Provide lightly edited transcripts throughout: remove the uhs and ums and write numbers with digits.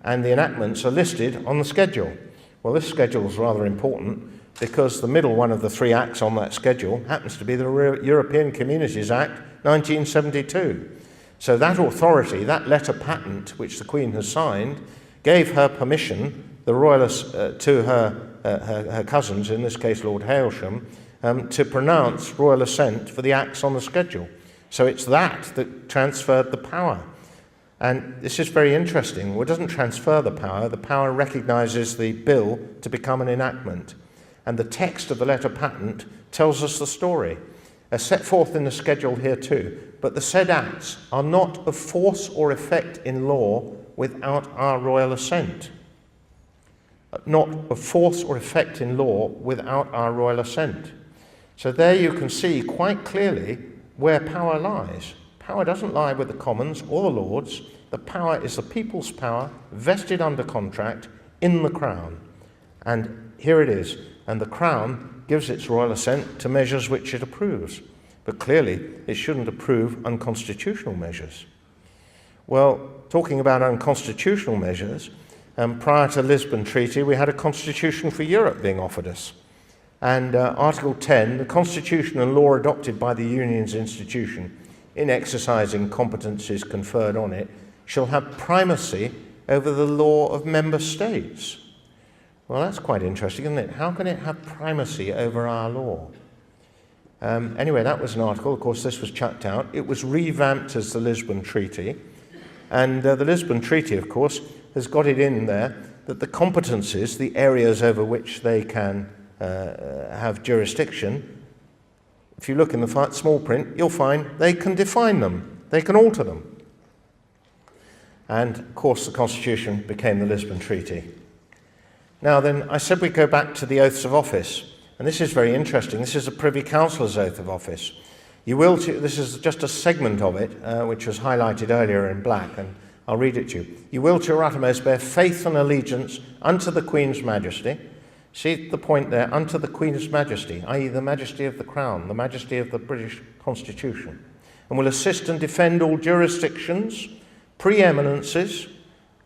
and the enactments are listed on the schedule. Well, this schedule is rather important because the middle one of the three acts on that schedule happens to be the European Communities Act 1972. So that authority, that letter patent which the Queen has signed, gave her permission, the royalists, to her cousins, in this case Lord Hailsham, to pronounce royal assent for the acts on the schedule. So it's that transferred the power. And this is very interesting. Well, it doesn't transfer the power recognises the bill to become an enactment. And the text of the letter patent tells us the story, set forth in the schedule here too. But the said acts are not of force or effect in law without our royal assent. Not of force or effect in law without our royal assent. So there you can see quite clearly where power lies. Power doesn't lie with the Commons or the Lords. The power is the people's power, vested under contract in the Crown. And here it is. And the Crown gives its royal assent to measures which it approves. But clearly, it shouldn't approve unconstitutional measures. Well, talking about unconstitutional measures, prior to the Lisbon Treaty, we had a constitution for Europe being offered us. And Article 10, the constitution and law adopted by the Union's institution in exercising competencies conferred on it shall have primacy over the law of member states. Well, that's quite interesting, isn't it? How can it have primacy over our law? Anyway, that was an article. Of course, this was chucked out. It was revamped as the Lisbon Treaty. And the Lisbon Treaty, of course, has got it in there that the competencies, the areas over which they can have jurisdiction, if you look in the small print, you'll find they can define them. They can alter them. And, of course, the Constitution became the Lisbon Treaty. Now then, I said we'd go back to the oaths of office. And this is very interesting. This is a Privy Councillor's oath of office. This is just a segment of it, which was highlighted earlier in black, and I'll read it to you. You will to your uttermost bear faith and allegiance unto the Queen's Majesty. See the point there, unto the Queen's Majesty, i.e. the majesty of the Crown, the majesty of the British Constitution, and will assist and defend all jurisdictions, preeminences,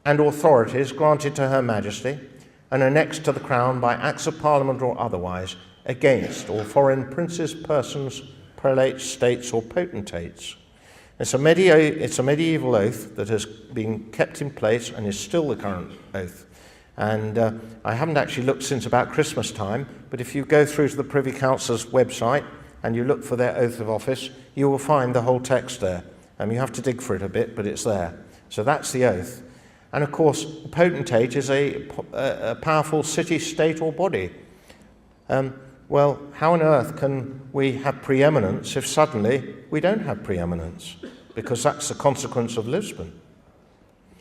and authorities granted to Her Majesty, and annexed to the Crown by Acts of Parliament or otherwise, against all foreign princes, persons, prelates, states, or potentates. It's a medieval oath that has been kept in place and is still the current oath. And I haven't actually looked since about Christmas time, but if you go through to the Privy Council's website and you look for their oath of office, you will find the whole text there. You have to dig for it a bit, but it's there. So that's the oath. And of course, potentate is a powerful city, state, or body. Well, how on earth can we have preeminence if suddenly we don't have preeminence? Because that's the consequence of Lisbon.